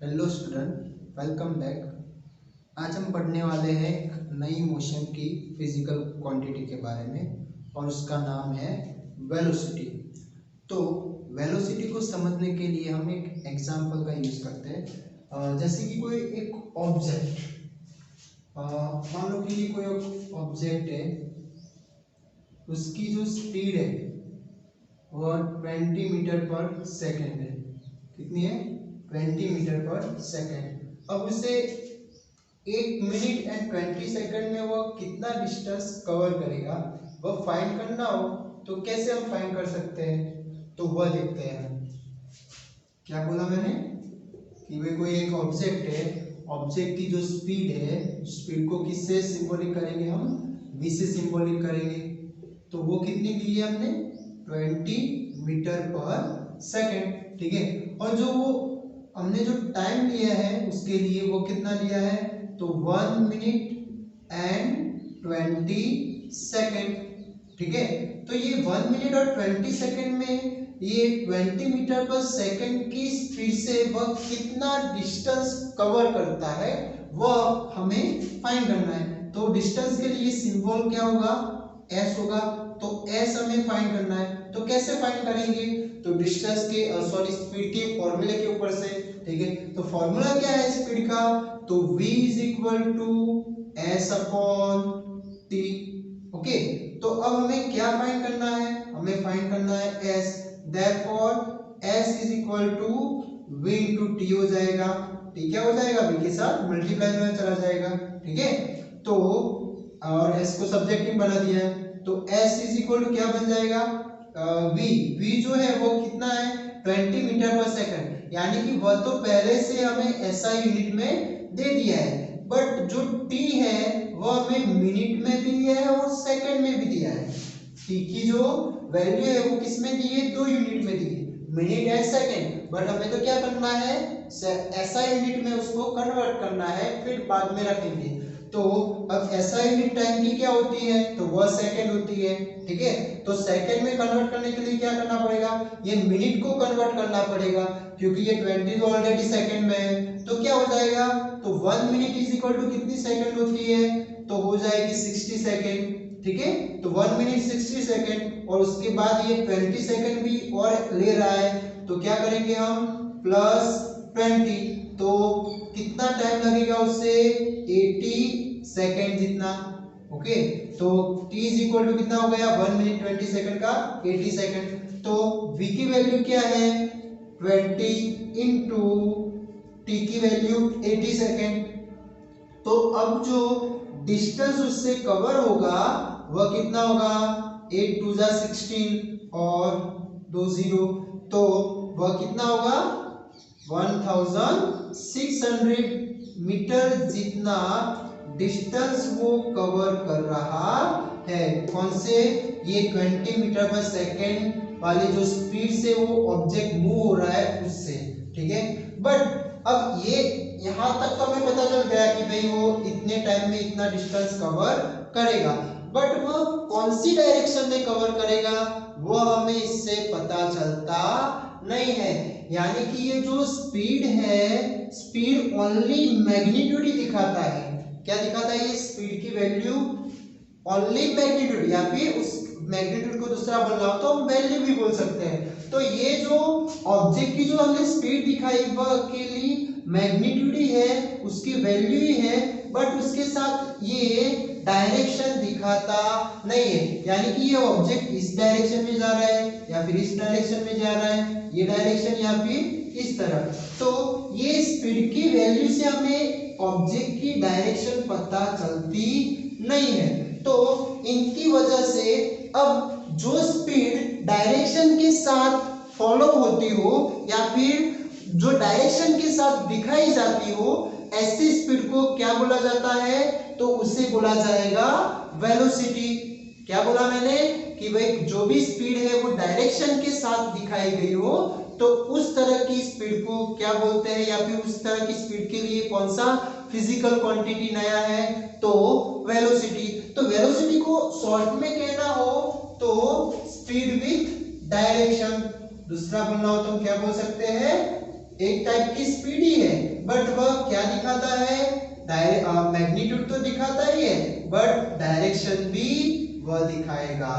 Hello student, welcome back. आज हम पढ़ने वाले हैं एक नई मोशन की फिजिकल क्वांटिटी के बारे में और उसका नाम है वेलोसिटी। तो वेलोसिटी को समझने के लिए हम एक एग्जांपल का यूज करते हैं। जैसे कि कोई एक ऑब्जेक्ट, मान लो कि कोई ऑब्जेक्ट है, उसकी जो स्पीड है वह 20 मीटर पर सेकेंड है। कितनी है? 20 मीटर पर सेकेंड। अब उसे 1 मिनट एंड 20 सेकेंड में वो कितना डिस्टेंस कवर करेगा वह फाइंड करना हो तो कैसे हम फाइंड कर सकते हैं? तो वह देखते हैं। क्या बोला मैंने कि वे कोई एक ऑब्जेक्ट है, ऑब्जेक्ट की जो स्पीड है, स्पीड को किससे सिंबॉलिक करेंगे? हम v से सिंबॉलिक करेंगे। तो वो कितनी दी है हमने? 20 मीटर पर सेकेंड। ठीक है। और जो वो हमने जो टाइम लिया है उसके लिए वो कितना लिया है? तो 1 मिनट एंड 20 सेकेंड। ठीक है। तो ये 1 मिनट और 20 सेकेंड में ये 20 मीटर पर सेकेंड की स्पीड से वह कितना डिस्टेंस कवर करता है वह हमें फाइंड करना है। तो डिस्टेंस के लिए सिंबल क्या होगा? s होगा। तो s हमें फाइंड करना है। तो कैसे फाइंड करेंगे? तो डिस्टेंस के स्पीड के फॉर्मूले के ऊपर से। ठीक है। तो फॉर्मूला क्या है स्पीड का? तो v = s upon t। Okay. तो अब हमें क्या फाइंड करना है? हमें फाइंड करना है s। Therefore s = v * t हो जाएगा। t क्या हो जाएगा? v के साथ मल्टीप्लाई में चला जाएगा। ठीक है। तो और s को सब्जेक्टिव बना दिया है तो s = क्या बन जाएगा? v जो है वो कितना है? 20 मीटर पर सेकंड। यानी कि वह तो पहले से हमें SI यूनिट में दे दिया है, बट जो t है वह हमें मिनट में भी दिया है और सेकंड में भी दिया है। t की जो वैल्यू है वो किस में दी है? 2 यूनिट में दी है, मिनट एंड सेकंड। बट हमें तो क्या करना है? SI यूनिट में उसको कन्वर्ट करना है, फिर बाद में रखेंगे। तो अब SI यूनिट टाइम की क्या होती है? तो वह सेकंड होती है। ठीक है। तो सेकंड में कन्वर्ट करने के लिए क्या करना पड़ेगा? ये मिनट को कन्वर्ट करना पड़ेगा, क्योंकि ये 20 तो ऑलरेडी सेकंड में है। तो क्या हो जाएगा? तो 1 मिनट = कितनी सेकंड होती है? तो हो जाएगी 60 सेकंड। ठीक है। तो 1 मिनट 60 सेकंड और उसके बाद ये 20 सेकंड भी और ले रहा है। तो क्या करेंगे हम? +20। तो कितना टाइम लगेगा उससे? 80 सेकंड जितना। ओके। तो t = कितना हो गया? 1 मिनट 20 सेकंड का 80 सेकंड। तो v की वैल्यू क्या है? 20 इंटू t की वैल्यू 80 सेकंड। तो अब जो डिस्टेंस उससे कवर होगा वह कितना होगा? 8 2 16 और 2 0। तो वह कितना होगा? 1600 मीटर जितना डिस्टेंस वो कवर कर रहा है। कौन से? ये 20 मीटर पर सेकेंड वाली जो स्पीड से वो ऑब्जेक्ट मूव हो रहा है उससे। ठीक है। बट अब ये यहां तक तो हमें पता चल गया कि भाई वो इतने टाइम में इतना डिस्टेंस कवर करेगा, बट वो कौन सी डायरेक्शन में कवर करेगा वो हमें इससे पता चलता नहीं है। यानी कि ये जो स्पीड है, स्पीड ओनली मैग्नीट्यूड ही दिखाता है। क्या दिखाता है? ये स्पीड की वैल्यू ओनली मैग्नीट्यूड, या फिर उस मैग्नीट्यूड को दूसरा बोलना हो तो हम वैल्यू भी बोल सकते हैं। तो ये जो ऑब्जेक्ट की जो हमने स्पीड दिखाई वह अकेली मैग्नीट्यूड ही है, उसकी वैल्यू ही है, बट उसके साथ ये डायरेक्शन दिखाता नहीं है। यानी कि ये ऑब्जेक्ट इस डायरेक्शन में जा रहा है या फिर इस डायरेक्शन में जा रहा है, ये डायरेक्शन या फिर इस तरफ। तो ये स्पीड की वैल्यू से हमें ऑब्जेक्ट की डायरेक्शन पता चलती नहीं है। तो इनकी वजह से अब जो स्पीड डायरेक्शन के साथ फॉलो होती हो या फिर जो डायरेक्शन के साथ दिखाई जाती हो, ऐसी स्पीड को क्या बोला जाता है? तो उसे बोला जाएगा वेलोसिटी। क्या बोला मैंने? कि भाई जो भी स्पीड है वो डायरेक्शन के साथ दिखाई गई हो तो उस तरह की स्पीड को क्या बोलते हैं, या फिर उस तरह की स्पीड के लिए कौन सा फिजिकल क्वांटिटी नया है? तो वेलोसिटी। तो वेलोसिटी को शॉर्ट में कहना हो तो स्पीड विथ डायरेक्शन। दूसरा बोलना हो तो हम क्या बोल सकते हैं? एक टाइप की स्पीड ही है बट वह क्या दिखाता है, मैग्नीट्यूड तो दिखाता ही है बट डायरेक्शन भी वह दिखाएगा।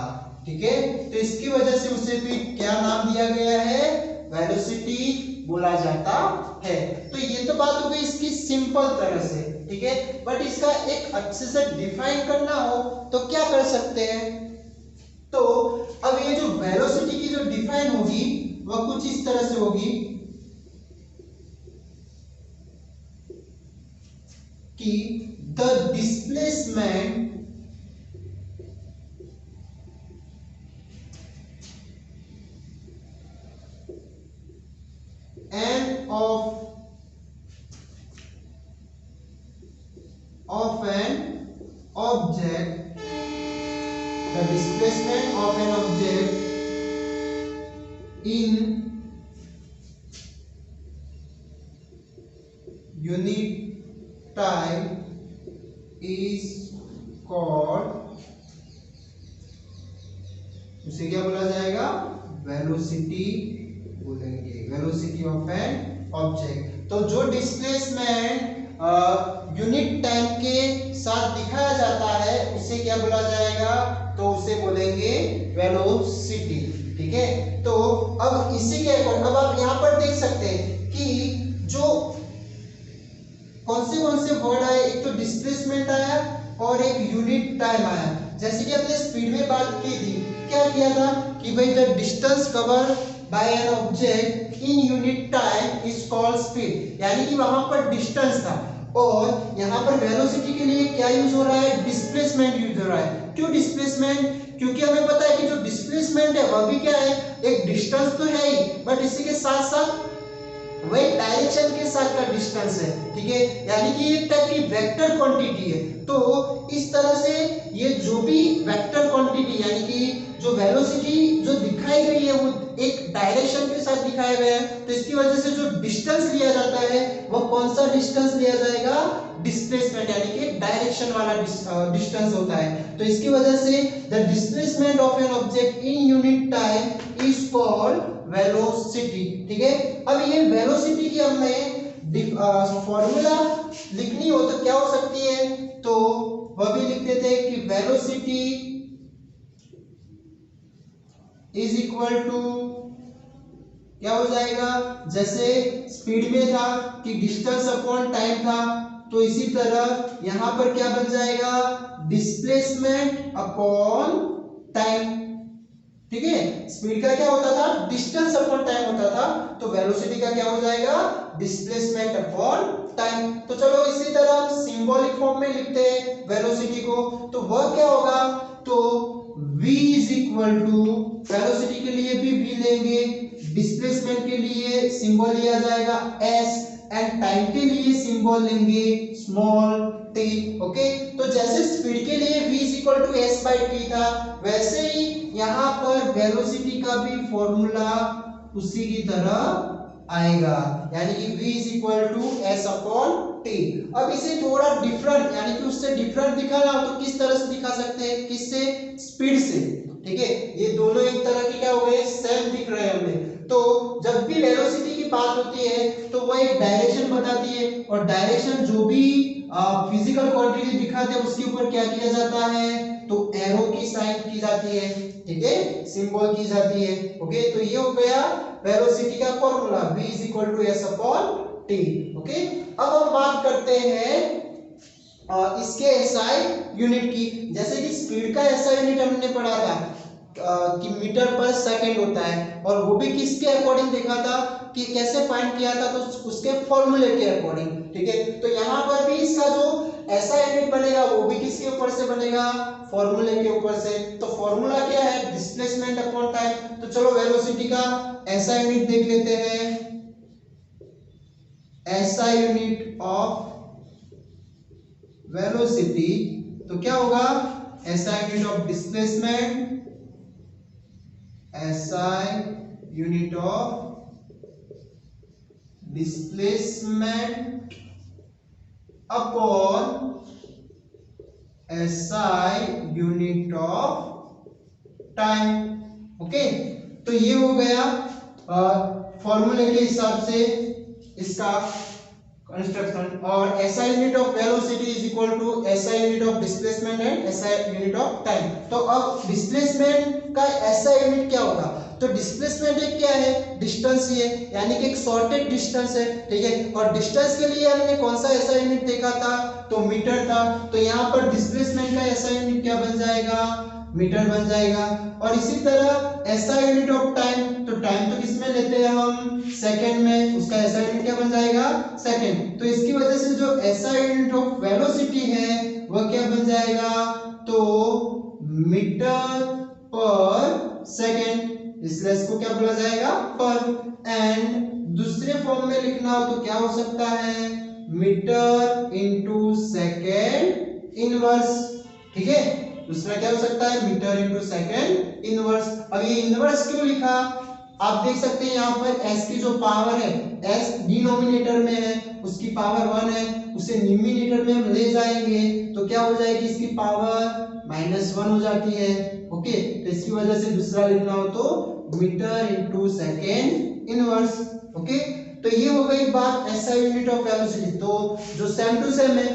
ठीक है, तो इसकी वजह से उसे भी क्या नाम दिया गया है, वेलोसिटी बोला जाता है। तो ये तो बात हो गई इसकी सिंपल तरह से। ठीक है, बट इसका एक अच्छे से डिफाइन करना हो तो क्या कर सकते हैं, तो अब ये जो वेलोसिटी की जो डिफाइन होगी वह कुछ इस तरह से होगी कि the displacement and of an object, the displacement of an object in unit time is called, उसे क्या बोला जाएगा, वेलोसिटी बोलेंगे, वेलोसिटी ऑफ एन ऑब्जेक्ट। तो जो डिस्प्लेसमेंट यूनिट टाइम के साथ दिखाया जाता है उसे क्या बोला जाएगा, तो उसे बोलेंगे वेलोसिटी। ठीक है, तो अब इसी के अब आप यहाँ पर देख सकते हैं कि जो कौन से वर्ड आए, एक तो डिस्प्लेसमेंट आया और एक यूनिट टाइम आया। जैसे कि हमने स्पीड में बात की थी, क्या किया था कि भाई the distance cover by N object in unit time is called speed, यानी कि वहां पर डिस्टेंस था और यहाँ पर वेलोसिटी के लिए क्या यूज हो रहा है, डिस्प्लेसमेंट यूज हो रहा है। क्यों डिस्प्लेसमेंट, क्योंकि हमें पता है कि जो डिस्प्लेसमेंट है वह भी क्या है, एक डिस्टेंस तो है ही बट इसी के साथ साथ वही डायरेक्शन के साथ का डिस्टेंस है। ठीक है, यानी कि एक टाइप की वेक्टर क्वांटिटी है। तो इस तरह से ये जो भी वेक्टर क्वांटिटी यानी कि जो वेलोसिटी जो दिखाई गई है वो एक डायरेक्शन के साथ दिखाया गया है, तो इसकी वजह से जो डिस्टेंस लिया जाता है वो कौन सा डिस्टेंस लिया जाएगा, डिस्प्लेसमेंट, यानी कि डायरेक्शन वाला डिस्टेंस होता है। तो इसकी वजह से the displacement of an object in unit time is called velocity. ठीक है, अब ये वेलोसिटी की हमें फॉर्मूला लिखनी हो तो क्या हो सकती है, तो वह भी लिख देते हैं कि वेलोसिटी इज इक्वल टू क्या हो जाएगा, जैसे स्पीड में था कि डिस्टेंस अपॉन टाइम था, तो इसी तरह यहां पर क्या बन जाएगा, डिस्प्लेसमेंट अपॉन टाइम। ठीक है, स्पीड का क्या होता था, डिस्टेंस अपॉन टाइम होता था, तो वेलोसिटी का क्या हो जाएगा, डिस्प्लेसमेंट अपॉन टाइम। तो चलो इसी तरह हम सिंबॉलिक फॉर्म में लिखते हैं वेलोसिटी को, तो वह क्या होगा, तो v is equal to, velocity के लिए भी v लेंगे, डिस्प्लेसमेंट के लिए सिंबल लिया जाएगा s एंड टाइम के लिए सिंबल लेंगे स्मॉल t। ओके, तो जैसे स्पीड के लिए v is equal to s by t था, वैसे ही यहाँ पर वेलोसिटी का भी फॉर्मूला उसी की तरह आएगा, यानी कि v is equal to s upon t। अब इसे थोड़ा डिफरेंट यानी कि उससे डिफरेंट दिखाना हो तो किस तरह से दिखा सकते हैं, किससे, स्पीड से। ठीक है, ये दोनों एक तरह के क्या हो गए, सेम दिख रहे हैं हमें। तो जब भी वेलोसिटी की बात होती है तो वह एक डायरेक्शन बताती है और डायरेक्शन जो भी फिजिकल क्वांटिटी दिखाते हैं उसके ऊपर क्या किया जाता है, तो एरो की साइन की जाती है। ठीक है, सिंबल की जाती है। ओके, तो ये हो गया वेलोसिटी का formula v is equal to s upon t। Okay, अब हम बात करते हैं इसके एसआई यूनिट की। जैसे कि स्पीड का एसआई यूनिट हमने पढ़ा था कि मीटर पर सेकंड होता है, और वो भी किसके अकॉर्डिंग देखा था कि कैसे फाइंड किया था, तो उसके फॉर्मूले के अकॉर्डिंग। ठीक है, तो यहाँ पर भी इसका जो ऐसा यूनिट बनेगा वो भी किसके ऊपर से बनेगा, फॉर्मूले के ऊपर से। तो फॉर्मूला क्या है, डिस्प्लेसमेंट अपॉन टाइम। तो चलो वेलोसिटी का ऐसा यूनिट देख लेते हैं, ऐसा यूनिट ऑफ वेलोसिटी, तो क्या होगा, ऐसा unit of displacement, SI unit of displacement upon SI unit of time. Okay, तो ये हो गया फॉर्मूले के हिसाब से इसका कंस्ट्रक्शन, और SI unit of velocity is equal to SI unit of displacement and SI unit of time. तो अब डिस्प्लेसमेंट का SI यूनिट क्या होगा? तो डिस्प्लेसमेंट एक क्या है? डिस्टेंस ही है, यानी कि एक शॉर्टेड डिस्टेंस है, ठीक है। और डिस्टेंस के लिए हमने कौन सा SI यूनिट देखा था? तो मीटर था। तो यहाँ पर डिस्प्लेसमेंट का SI यूनिट क्या बन जाएगा? मीटर बन जाएगा। और इसी तरह SI यूनिट ऑफ टाइम, तो टाइम तो किसमें लेते हैं हम? सेकंड में, उसका SI यूनिट क्या बन जाएगा? सेकंड। तो इसकी वजह से जो SI यूनिट ऑफ वेलोसिटी है वह क्या बन जाएगा? तो मीटर पर सेकंड, इसलिए इसको क्या बोला जाएगा? पर। एंड दूसरे फॉर्म में लिखना हो तो क्या हो सकता है? मीटर इंटू सेकेंड इनवर्स, ठीक है। दूसरा क्या हो सकता है? Metre into second inverse. अब ये इनवर्स क्यों लिखा? आप देख सकते हैं यहाँ पर s की जो पावर है, s डिनोमिनेटर में है, उसकी पावर 1 है, उसे न्यूमिनेटर में हम ले जाएंगे तो क्या हो जाएगी? इसकी पावर -1 हो जाती है, ओके। तो इसकी वजह से दूसरा लिखना हो तो metre into second inverse, okay. तो ये हो गई बात SI यूनिट ऑफ वेलोसिटी। तो जो सेम टू सेम है,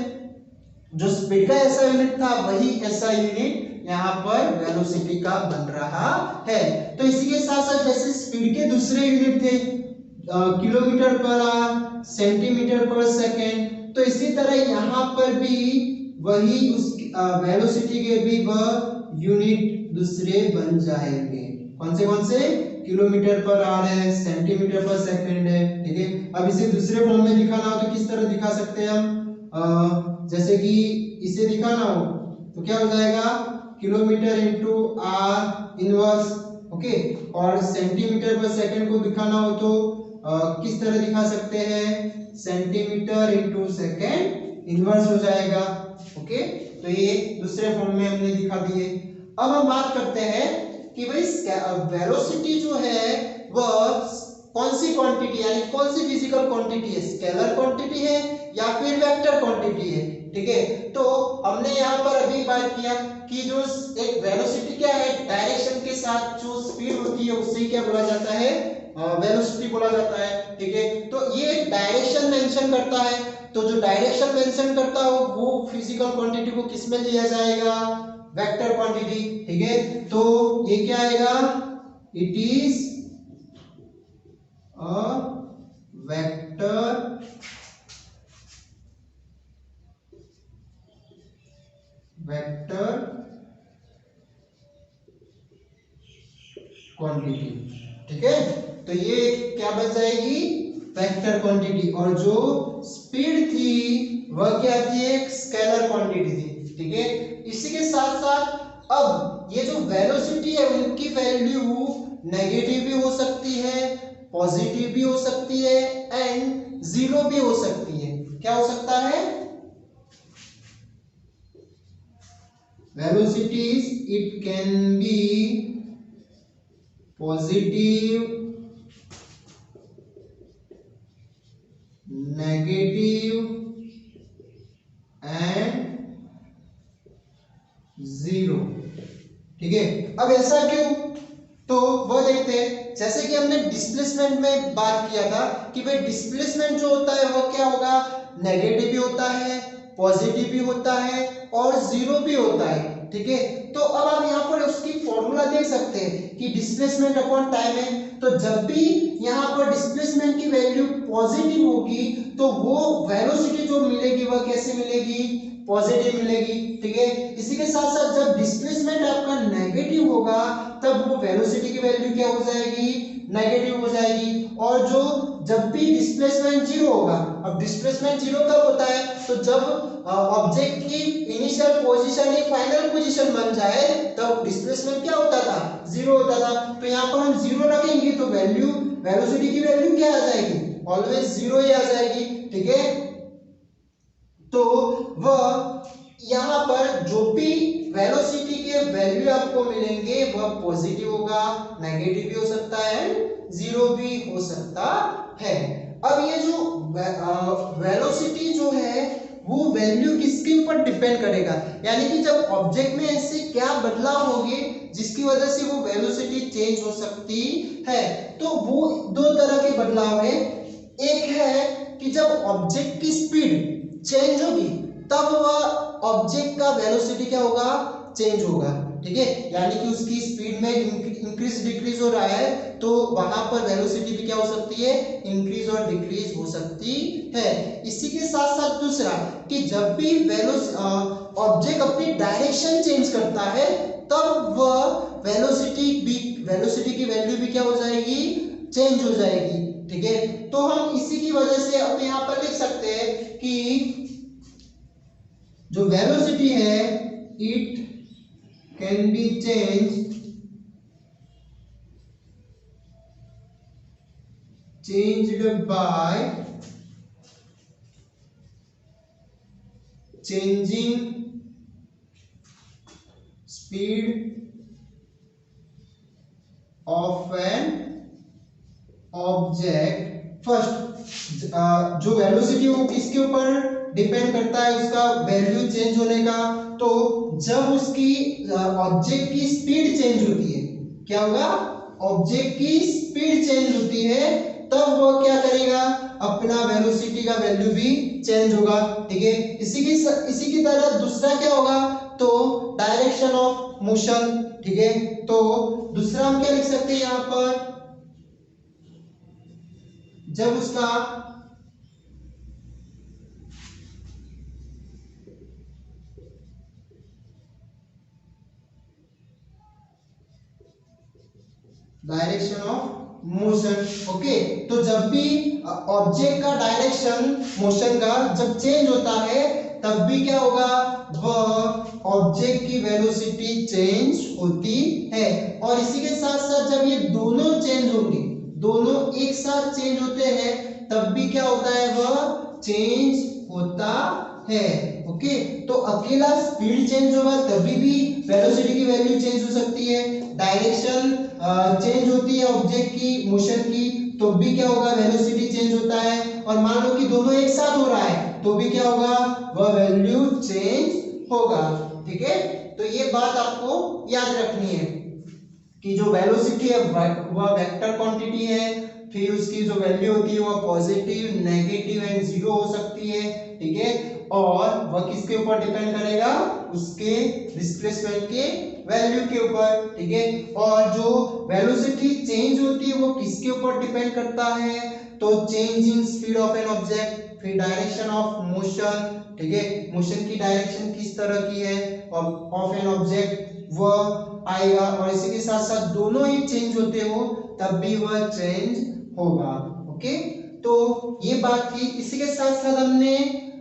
जो स्पीड का SI यूनिट था वही SI यूनिट यहाँ पर वेलोसिटी का बन रहा है। तो इसी के साथ साथ जैसे स्पीड के दूसरे यूनिट थे किलोमीटर पर आवर, सेंटीमीटर पर सेकेंड, तो इसी तरह यहाँ पर भी वही उस वेलोसिटी के भी वह यूनिट दूसरे बन जाएंगे। कौन से? किलोमीटर पर आवर है, सेंटीमीटर पर सेकेंड है, ठीक है। अब इसे दूसरे फॉर्म में दिखाना हो तो किस तरह दिखा सकते हैं हम? जैसे कि इसे दिखाना हो तो क्या हो जाएगा? Kilometre into are inverse, okay. और सेंटीमीटर पर सेकंड को दिखाना हो तो किस तरह दिखा सकते हैं? सेंटीमीटर इंटू सेकंड इनवर्स हो जाएगा, ओके। तो ये दूसरे फॉर्म में हमने दिखा दिए। अब हम बात करते हैं कि भाई वेलोसिटी जो है वह कौन सी क्वांटिटी, यानी कौन सी फिजिकल क्वांटिटी है? स्केलर क्वांटिटी है या फिर वेक्टर क्वांटिटी है, ठीक है। तो हमने यहाँ पर अभी बात किया कि जो एक वेलोसिटी क्या है? डायरेक्शन के साथ जो स्पीड होती है उससे क्या बोला जाता है? वेलोसिटी बोला जाता है, ठीक है। तो ये डायरेक्शन मेंशन करता है, तो जो डायरेक्शन मेंशन करता हो वो फिजिकल क्वांटिटी को किस में लिया जाएगा? वेक्टर क्वांटिटी, ठीक है। तो ये क्या आएगा? It is a vector quantity, ठीक है। तो ये क्या बन जाएगी? Vector quantity. और जो स्पीड थी वह क्या थी? एक स्केलर क्वांटिटी थी, ठीक है। इसी के साथ साथ अब ये जो वेलोसिटी है उनकी वैल्यू नेगेटिव भी हो सकती है, पॉजिटिव भी हो सकती है एंड जीरो भी हो सकती है। क्या हो सकता है? velocities it can be positive, negative and zero, ठीक है। अब ऐसा क्यों? तो वो देखते हैं। जैसे कि हमने डिस्प्लेसमेंट में बात किया था कि भाई डिस्प्लेसमेंट जो होता है वो क्या होगा? नेगेटिव भी होता है, पॉजिटिव भी होता है और जीरो भी होता है, ठीक है। तो अब आप यहाँ पर उसकी फॉर्मूला देख सकते हैं कि डिस्प्लेसमेंट अपॉन टाइम है। तो जब भी यहाँ पर डिस्प्लेसमेंट की वैल्यू पॉजिटिव होगी तो वो वेलोसिटी जो मिलेगी वह कैसे मिलेगी? पॉजिटिव मिलेगी, ठीक है। इसी के साथ साथ जब डिस्प्लेसमेंट आपका नेगेटिव होगा तब वो वेलोसिटी की वैल्यू क्या हो जाएगी? नेगेटिव हो जाएगी। और जो जब भी डिस्प्लेसमेंट जीरो होगा, अब डिस्प्लेसमेंट जीरो कब होता है? तो जब ऑब्जेक्ट की इनिशियल पोजीशन ही फाइनल पोजीशन बन जाए तब डिस्प्लेसमेंट क्या होता था? जीरो होता था। तो यहाँ पर हम जीरो रखेंगे तो वैल्यू, वेलोसिटी की वैल्यू क्या आ जाएगी? ऑलवेज जीरो ही आ जाएगी, ठीक है। तो वह यहाँ पर जो भी वेलोसिटी के वैल्यू आपको मिलेंगे वह पॉजिटिव होगा, नेगेटिव भी हो सकता है, जीरो भी हो सकता है। अब ये जो वेलोसिटी जो है वो वैल्यू किसके ऊपर डिपेंड करेगा? यानी कि जब ऑब्जेक्ट में ऐसे क्या बदलाव होंगे जिसकी वजह से वो वेलोसिटी चेंज हो सकती है। तो वो दो तरह के बदलाव है। एक है कि जब ऑब्जेक्ट की स्पीड चेंज होगी तब वह ऑब्जेक्ट का वेलोसिटी क्या होगा, चेंज होगा, ठीक है। यानी कि उसकी स्पीड में इंक्रीज डिक्रीज हो रहा है तो वहां पर वेलोसिटी भी क्या हो सकती है, इंक्रीज और डिक्रीज हो सकती है। इसी के साथ साथ दूसरा कि जब भी ऑब्जेक्ट अपनी डायरेक्शन चेंज करता है तब वह वेलोसिटी की वैल्यू भी क्या हो जाएगी, चेंज हो जाएगी, ठीक है। तो हम इसी की वजह से अब यहां पर लिख सकते हैं कि जो वेलोसिटी है it can be changed by changing speed of an object। First जो वेलोसिटी वो किसके ऊपर डिपेंड करता है, उसका वैल्यू चेंज होने का। तो जब उसकी ऑब्जेक्ट की स्पीड चेंज होती है, क्या होगा, ऑब्जेक्ट की स्पीड चेंज होती है तब वो क्या करेगा, अपना वेलोसिटी का वैल्यू भी चेंज होगा, ठीक है। इसी की तरह दूसरा क्या होगा, तो डायरेक्शन ऑफ मोशन, ठीक है। तो दूसरा हम क्या लिख सकते हैं यहां पर, जब उसका डायरेक्शन ऑफ मोशन, ओके। तो जब भी ऑब्जेक्ट का डायरेक्शन मोशन का जब चेंज होता है तब भी क्या होगा, वह ऑब्जेक्ट की वेलोसिटी चेंज होती है। और इसी के साथ साथ जब ये दोनों चेंज होंगे, दोनों एक साथ चेंज होते हैं तब भी क्या होता है, वह चेंज होता है, ओके। तो अकेला स्पीड चेंज होगा तभी भी वेलोसिटी की वैल्यू चेंज हो सकती है, डायरेक्शन चेंज होती है ऑब्जेक्ट की मोशन की तो भी क्या होगा, वेलोसिटी चेंज होता है। और मान लो कि दोनों एक साथ हो रहा है तो भी क्या होगा, वह वैल्यू चेंज होगा, ठीक है। तो ये बात आपको याद रखनी है कि जो वेलोसिटी है वह वेक्टर क्वांटिटी है, फिर उसकी जो वैल्यू होती है वह पॉजिटिव, नेगेटिव एंड जीरो हो सकती है, ठीक है। और वह किसके ऊपर डिपेंड करेगा, उसके डिस्प्लेसमेंट के वैल्यू के ऊपर, ठीक है। और जो वेलोसिटी चेंज होती है वो किसके ऊपर डिपेंड करता है, तो change in speed of an object, फिर डायरेक्शन ऑफ मोशन, ठीक है, मोशन की डायरेक्शन किस तरह की है ऑफ एन ऑब्जेक्ट वह आएगा। और इसी के साथ साथ दोनों ही चेंज होते हो तब भी वह चेंज होगा, ओके। तो ये बात थी। इसी के साथ साथ हमने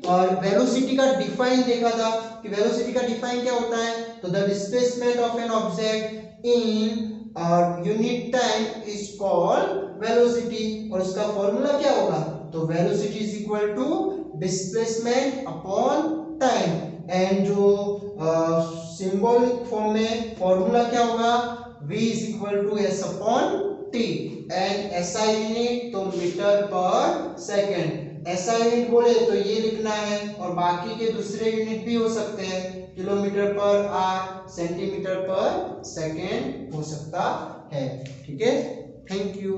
और वेलोसिटी का डिफाइन देखा था कि वेलोसिटी का डिफाइन क्या होता है, तो the displacement of an object in unit time is called velocity. और उसका फॉर्मूला क्या होगा, तो velocity is equal to displacement upon time. And जो सिंबॉलिक फॉर्म में फॉर्मूला क्या होगा, v is equal to s upon t। And SI unit तो metre per second, SI unit बोले तो ये लिखना है और बाकी के दूसरे यूनिट भी हो सकते हैं, किलोमीटर पर आवर, सेंटीमीटर पर सेकंड हो सकता है, ठीक है। Thank you.